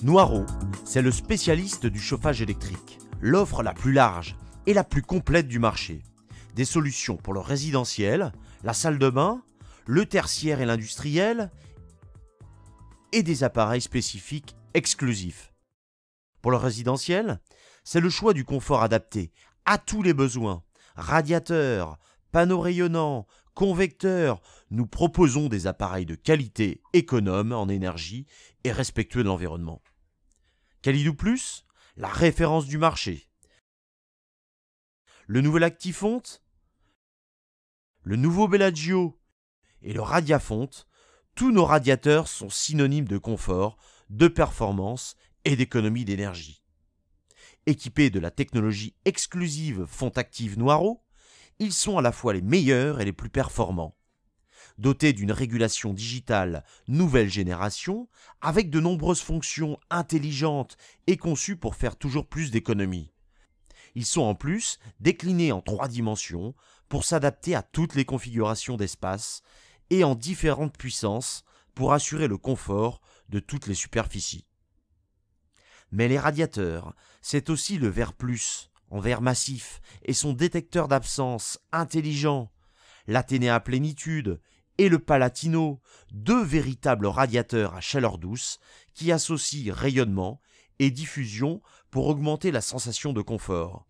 Noireau, c'est le spécialiste du chauffage électrique, l'offre la plus large et la plus complète du marché. Des solutions pour le résidentiel, la salle de bain, le tertiaire et l'industriel, et des appareils spécifiques exclusifs. Pour le résidentiel, c'est le choix du confort adapté à tous les besoins. Radiateurs, panneaux rayonnants, convecteurs, nous proposons des appareils de qualité, économes en énergie et respectueux de l'environnement. Calidou Plus, la référence du marché. Le nouvel Actifonte, le nouveau Bellagio et le Radiafonte, tous nos radiateurs sont synonymes de confort, de performance et d'économie d'énergie. Équipés de la technologie exclusive Fontactive Noireau, ils sont à la fois les meilleurs et les plus performants. Dotés d'une régulation digitale nouvelle génération, avec de nombreuses fonctions intelligentes et conçues pour faire toujours plus d'économies. Ils sont en plus déclinés en 3 dimensions pour s'adapter à toutes les configurations d'espace et en différentes puissances pour assurer le confort de toutes les superficies. Mais les radiateurs, c'est aussi le verre plus, en verre massif, et son détecteur d'absence intelligent, l'Athénéa Plénitude et le Palatino, 2 véritables radiateurs à chaleur douce qui associent rayonnement et diffusion pour augmenter la sensation de confort.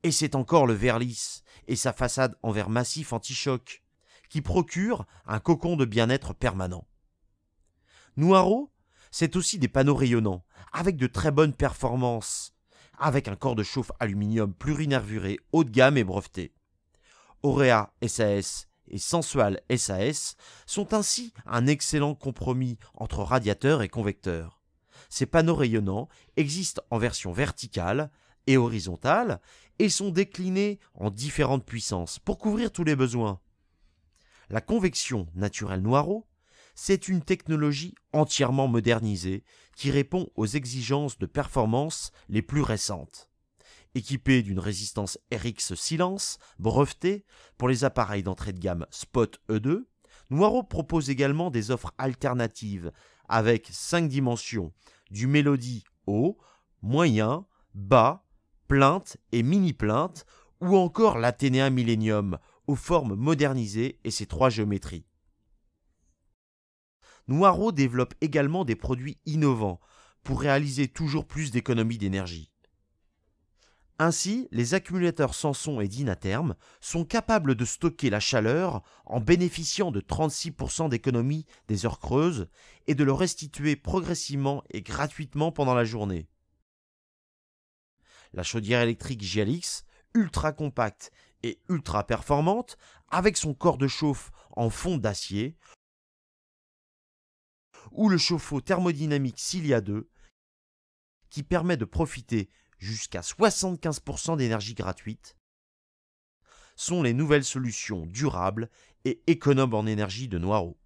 Et c'est encore le verre lisse et sa façade en verre massif anti-choc qui procure un cocon de bien-être permanent. Noireau, c'est aussi des panneaux rayonnants avec de très bonnes performances, avec un corps de chauffe aluminium plurinervuré haut de gamme et breveté. Aurea SAS et Sensual SAS sont ainsi un excellent compromis entre radiateur et convecteur. Ces panneaux rayonnants existent en version verticale et horizontale et sont déclinés en différentes puissances pour couvrir tous les besoins. La convection naturelle Noireau, c'est une technologie entièrement modernisée qui répond aux exigences de performance les plus récentes. Équipée d'une résistance RX Silence brevetée pour les appareils d'entrée de gamme Spot E2, Noireau propose également des offres alternatives avec 5 dimensions du Melody haut, moyen, bas, plainte et mini-plainte ou encore l'Athénéa Millennium aux formes modernisées et ses 3 géométries. Noireau développe également des produits innovants pour réaliser toujours plus d'économies d'énergie. Ainsi, les accumulateurs Samson et Dynatherm sont capables de stocker la chaleur en bénéficiant de 36% d'économie des heures creuses et de le restituer progressivement et gratuitement pendant la journée. La chaudière électrique Gialix, ultra compacte et ultra performante, avec son corps de chauffe en fonte d'acier, ou le chauffe-eau thermodynamique Cilia 2, qui permet de profiter jusqu'à 75% d'énergie gratuite, sont les nouvelles solutions durables et économes en énergie de Noireau.